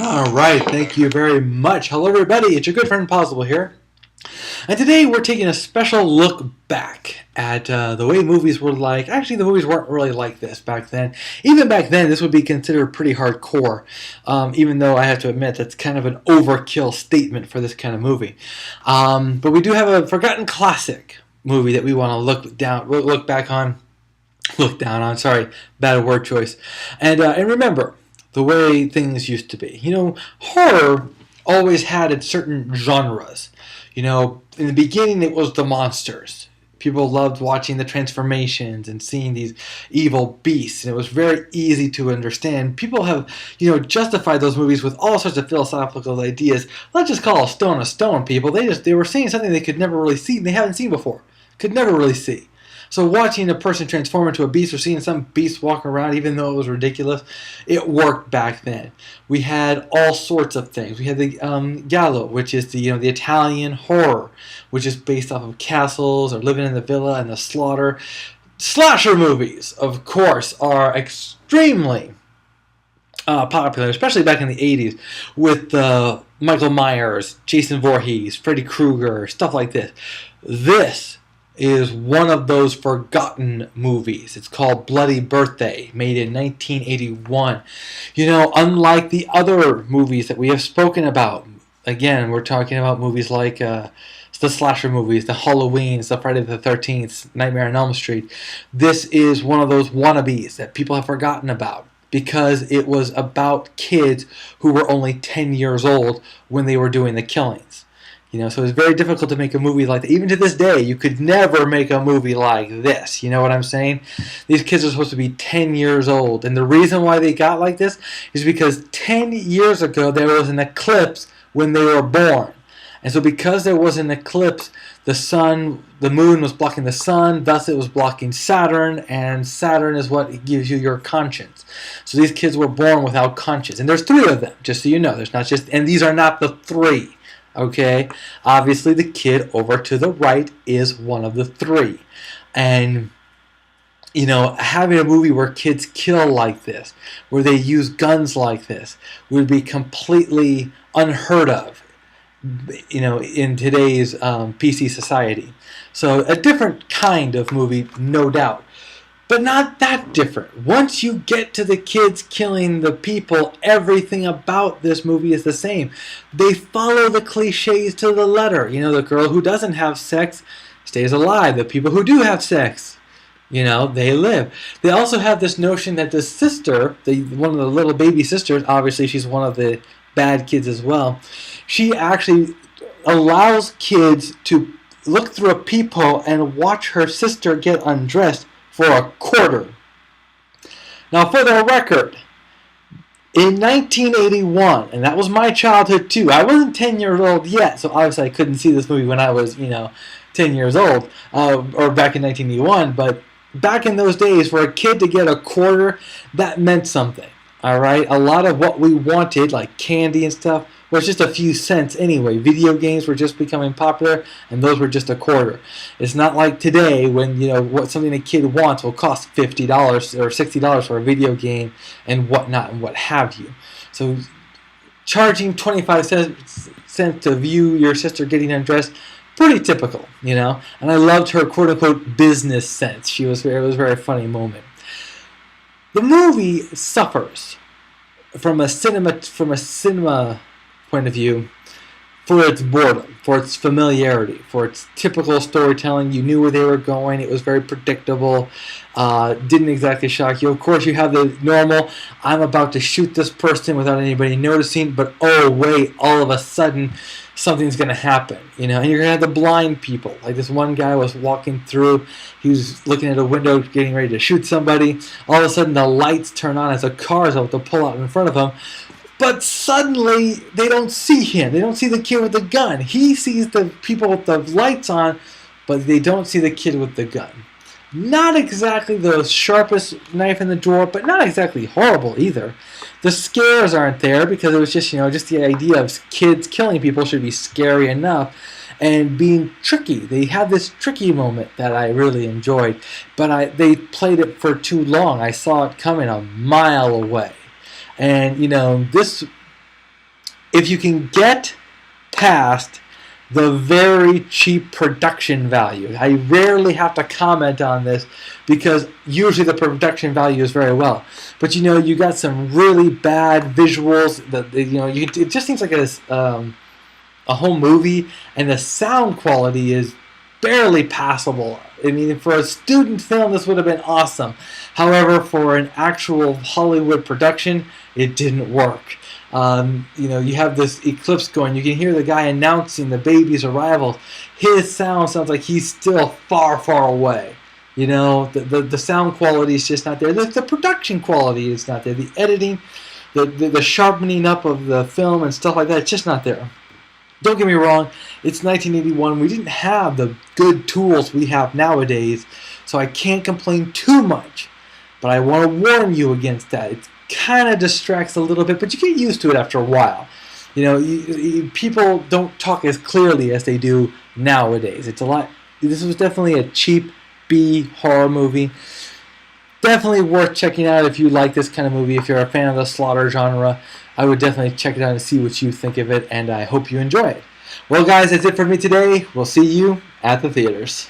All right, thank you very much. Hello, everybody. It's your good friend Pozzible here. And today we're taking a special look back at the way movies were like. Actually, the movies weren't really like this back then. Even back then, this would be considered pretty hardcore, even though I have to admit that's kind of an overkill statement for this kind of movie. But we do have a forgotten classic movie that we want to look back on. Look down on, sorry, bad word choice. And remember the way things used to be. You know, horror always had its certain genres. You know, in the beginning it was the monsters. People loved watching the transformations and seeing these evil beasts, and it was very easy to understand. People have, justified those movies with all sorts of philosophical ideas. Let's just call a stone, people. They were seeing something they could never really see, they haven't seen before. Could never really see. So watching a person transform into a beast or seeing some beast walk around, even though it was ridiculous, it worked back then. We had all sorts of things. We had the Giallo, which is the Italian horror, which is based off of castles or living in the villa and the slaughter. Slasher movies, of course, are extremely popular, especially back in the 80s, with Michael Myers, Jason Voorhees, Freddy Krueger, stuff like this. This is one of those forgotten movies. It's called Bloody Birthday, made in 1981. Unlike the other movies that we have spoken about, again, we're talking about movies like the slasher movies, the Halloweens, the Friday the 13th, Nightmare on Elm Street. This is one of those wannabes that people have forgotten about because it was about kids who were only 10 years old when they were doing the killings. So it's very difficult to make a movie like that. Even to this day, you could never make a movie like this. You know what I'm saying? These kids are supposed to be 10 years old. And the reason why they got like this is because 10 years ago, there was an eclipse when they were born. And so because there was an eclipse, the moon was blocking the sun, thus it was blocking Saturn, and Saturn is what gives you your conscience. So these kids were born without conscience. And there's 3 of them, just so you know. And these are not the 3. Okay, obviously the kid over to the right is one of the 3. And, having a movie where kids kill like this, where they use guns like this, would be completely unheard of, in today's PC society. So a different kind of movie, no doubt. But not that different. Once you get to the kids killing the people, everything about this movie is the same. They follow the cliches to the letter. The girl who doesn't have sex stays alive. The people who do have sex, they live. They also have this notion that the sister, one of the little baby sisters, obviously she's one of the bad kids as well, she actually allows kids to look through a peephole and watch her sister get undressed for a quarter. Now, for the record, in 1981, and that was my childhood too. I wasn't 10 years old yet, so obviously I couldn't see this movie when I was, 10 years old, or back in 1981. But back in those days, for a kid to get a quarter, that meant something. All right, a lot of what we wanted, like candy and stuff, was just a few cents anyway. Video games were just becoming popular, and those were just a quarter. It's not like today when, what something a kid wants will cost $50 or $60 for a video game and whatnot and what have you. So charging 25 cents to view your sister getting undressed, pretty typical, And I loved her quote-unquote business sense. It was a very funny moment. The movie suffers from a cinema point of view for its boredom, for its familiarity, for its typical storytelling. You knew where they were going. It was very predictable. Didn't exactly shock you. Of course, you have the normal, I'm about to shoot this person without anybody noticing, but oh wait, all of a sudden something's going to happen, and you're going to have the blind people. Like this one guy was walking through, he was looking at a window getting ready to shoot somebody. All of a sudden the lights turn on as a car is about to pull out in front of him. But suddenly, they don't see him. They don't see the kid with the gun. He sees the people with the lights on, but they don't see the kid with the gun. Not exactly the sharpest knife in the drawer, but not exactly horrible either. The scares aren't there because it was just, just the idea of kids killing people should be scary enough and being tricky. They had this tricky moment that I really enjoyed, but they played it for too long. I saw it coming a mile away. And, this if you can get past the very cheap production value. I rarely have to comment on this because usually the production value is very well. But you got some really bad visuals. It just seems like a whole movie, and the sound quality is barely passable. I mean, for a student film, this would have been awesome. However, for an actual Hollywood production, it didn't work. You have this eclipse going. You can hear the guy announcing the baby's arrival. His sound sounds like he's still far, far away. The sound quality is just not there. The production quality is not there. The editing, the sharpening up of the film and stuff like that, it's just not there. Don't get me wrong, it's 1981. We didn't have the good tools we have nowadays, so I can't complain too much. But I want to warn you against that. It kind of distracts a little bit, but you get used to it after a while. People don't talk as clearly as they do nowadays. This was definitely a cheap B horror movie. Definitely worth checking out if you like this kind of movie. If you're a fan of the slaughter genre, I would definitely check it out and see what you think of it, and I hope you enjoy it. Well, guys, that's it for me today. We'll see you at the theaters.